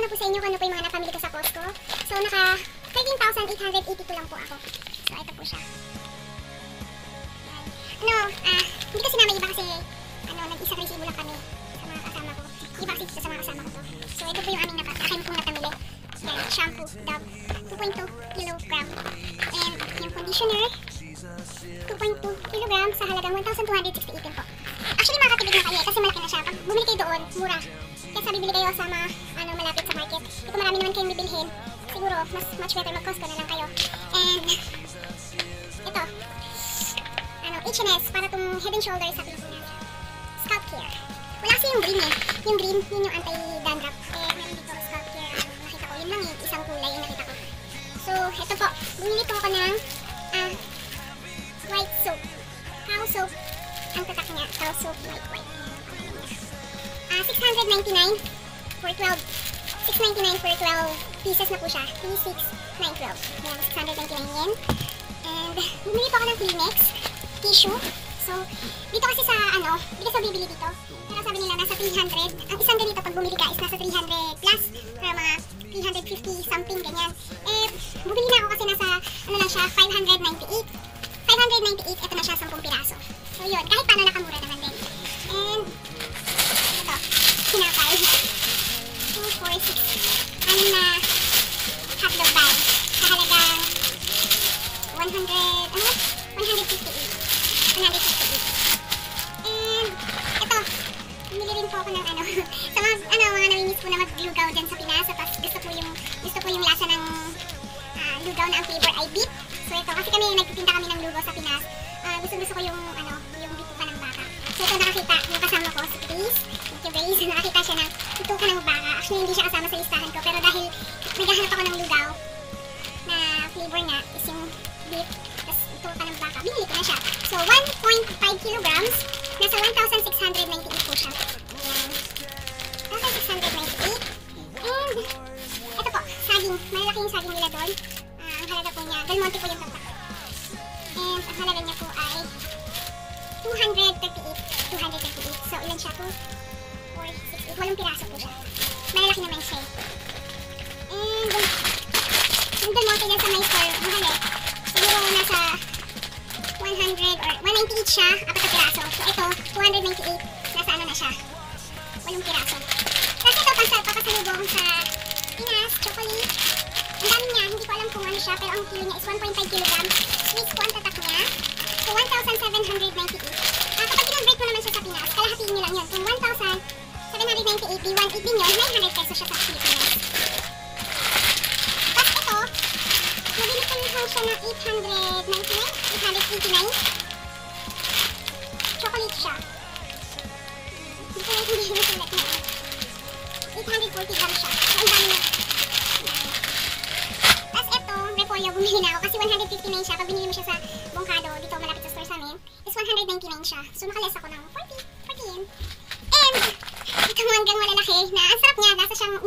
ko sa inyo kung ano po yung mga napamili ko sa Costco. So, naka 13,882 lang po ako. So, ito po siya. Hindi ko sinama iba kasi, nag-isang resibo lang kami sa mga kasama ko. Iba kasi dito sa mga kasama ko to. So, ito po yung aming akin pong napamili. Yan, shampoo, Dove, 2.2 kilogram. And yung conditioner, 2.2 kilogram sa halagang 1,268 po. Actually, makakatipid na kayo kasi malaki na siya. Pag bumili kayo doon, mura. Kaya bibili kayo sa mga malapit sa market. Dito marami naman kayong bibilhin. Siguro, mas much better mag-Costco na lang kayo. And, ito, H&S, para itong Head and Shoulders sa Pilipinas. Scalp Care. Wala kasi yung green eh. Yung green, yun yung anti-dandruff. Eh, meron dito Scalp Care. Nakita ko, yun lang eh. Isang kulay yung nakita ko. So, ito po. Bumili po ako ng white soap. Cow soap. Ang tatak niya. Cow soap white. 699 for 12. 699 for 12 pieces na po siya. 3, 6, 9, 12. Yan, 699 yen. And, bumili po ako ng Kleenex tissue. So, dito kasi sa dito sa bibili dito. Pero sabi nila nasa 300. Ang isang ganito pag bumili ka is nasa 300 plus. Pero mga 350 something ganyan. Eh, bumili na ako kasi nasa, lang siya, 598. 598, ito na siya, 10 piraso. So, yun. Kahit paano nakamura naman din. And, ito, sinapay. 2, 4, 6, ano na, hotdog bag. Sa halagang 158. 158. And, ito, bumili rin po ako ng sa mga namimiss po na maglugaw dyan sa Pinas. Tapos gusto po yung lasa ng lugaw na ang flavor ay beef. So ito, kasi nagtitinda kami ng lugaw sa Pinas. Gusto ko yung beef pa ng baka. So ito nakakita, yung kasama ko, si Grace. Thank you Grace, nakakita siya ng ituka ng baka. Actually hindi siya kasama sa listahan ko. Pero dahil naghahanap ako ng lugaw na flavor nga is yung beef. Ituka ng baka, binili ko na siya. So 1.5 kilograms, nasa 1,698 po siya. Ayan. 1,698. And, ito po, saging. Malaki yung saging nila doon. Ang halaga po niya, Del Monte po yung tatak. And, ang halaga niya po ay 238. So, ilan siya? 2, 4, 6, 8. 8 piraso po siya. Malalaki naman siya. And, yung Del Monte dyan sa my store, mahal eh. Siguro nasa 100 or 198 siya, 4 na piraso. So, ito, 298. Nasa na siya? 8 piraso. Kasi ito, papasalubong sa Pinas, chocolate. Ang dami niya, hindi ko alam kung ano siya, pero ang kilo niya is 1.5 kg. Sweets po ang tatak niya. So, 1,798. Kapag pinag-break mo naman siya sa Pinas, kalahatiin nyo lang yun. Kung 1,798, di 1.8 din yun, 900 pesos siya sa Pilipinas. Tapos ito, nabili ko lang siya ng 889. Chocolate siya. Hindi nasulat na. 840 grams siya. So, ang dami na. Tapos ito, repolyo, bumili na ako kasi 159 siya. Pag binili mo siya sa Bongkado, dito malapit sa store sa amin, is 199 siya. So, nakaless ako ng 40 yen. And, ito hanggang malalaki na ang sarap niya. Nasa siyang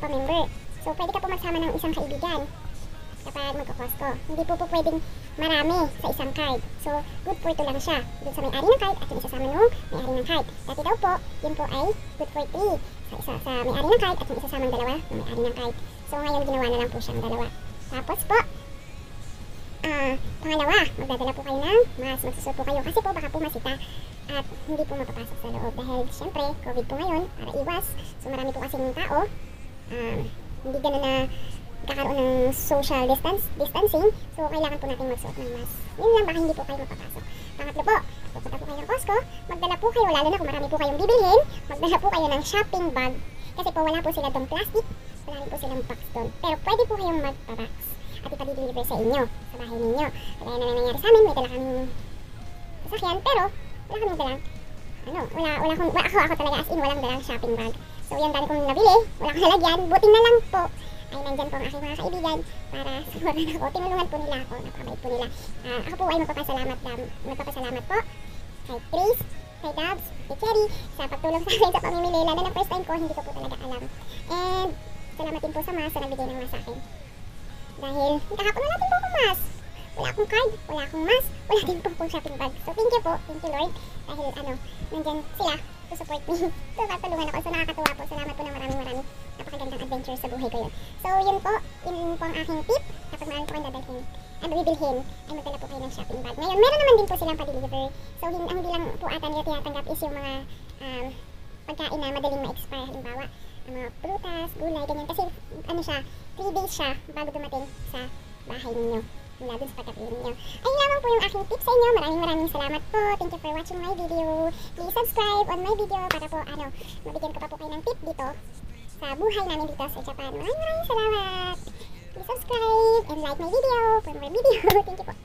magpapamember. So, pwede ka po magsama ng isang kaibigan kapag magka-Costco. Hindi po pwedeng marami sa isang card. So, good for 2 lang siya. Dun sa may-ari ng card at yung isasama nung may-ari ng card. Dati daw po, yun po ay good for 3 sa may-ari ng card at yung isasamang dalawa ng may-ari ng card. So, ngayon ginawa na lang po siyang dalawa. Tapos po, pangalawa, magdadala po kayo ng mask. Magsusuot po kayo kasi po baka po masita at hindi po mapapasok sa loob dahil syempre, COVID po ngayon para iwas. So, marami po kasing tao. Hindi ganun na kakaroon ng social distancing. So, kailangan po natin magsuot ng mask. Yun lang, baka hindi po kayo mapapasok. Pangatlo po, pupunta po kayo ng Costco. Magdala po kayo, lalo na kung marami po kayong bibilhin, magdala po kayo ng shopping bag. Kasi po wala po sila dong plastic, wala rin po silang box doon. Pero pwede po kayong magpa-box at ipa-deliver sa inyo, sa bahay ninyo. Kaya na nangyari sa amin, may dala kaming sasakyan, pero wala kaming dalang, ako talaga as in, walang dalang shopping bag. So, yung dami kong nabili, wala kong nalagyan, buti na lang po ay nandyan po ang aking mga kaibigan para sumaran ako. Tinulungan po nila ako, napakabait po nila. Ako po ay magpapasalamat po kay Chris, kay Dabs, kay Cherry sa pagtulong sa akin sa pamimili. Lalo na first time ko, hindi ko po talaga alam. And salamat din po sa mas na nagbigay ng mas sa akin. Dahil kahapon na natin po akong mas. Wala akong card, wala akong mas, wala din po akong shopping bag. So thank you po, thank you Lord. Dahil nandyan sila to support me. So patulungan ako. So nakakatuwa po. Salamat po ng maraming napakagandang adventure sa buhay ko yun. So yun po ang aking tip. Kapag marami po kayong dadalhin, bibilhin, ay magdala po kayo ng shopping bag. Ngayon, meron naman din po silang pa-deliver. So ang bilang po ata nila tinatanggap is yung mga pagkain na madaling ma-expire. Halimbawa, ang mga prutas, gulay, ganyan. Kasi 3 days siya bago dumating sa bahay ninyo. Mula dun sa pagkapili ninyo. Ayun lamang po yung aking tip sa inyo. Maraming salamat po. Thank you for watching my video. Please subscribe on my video para po mabigyan ko pa po kayo ng tip dito sa buhay namin dito sa Japan. Maraming salamat. Please subscribe and like my video for more video. Thank you po.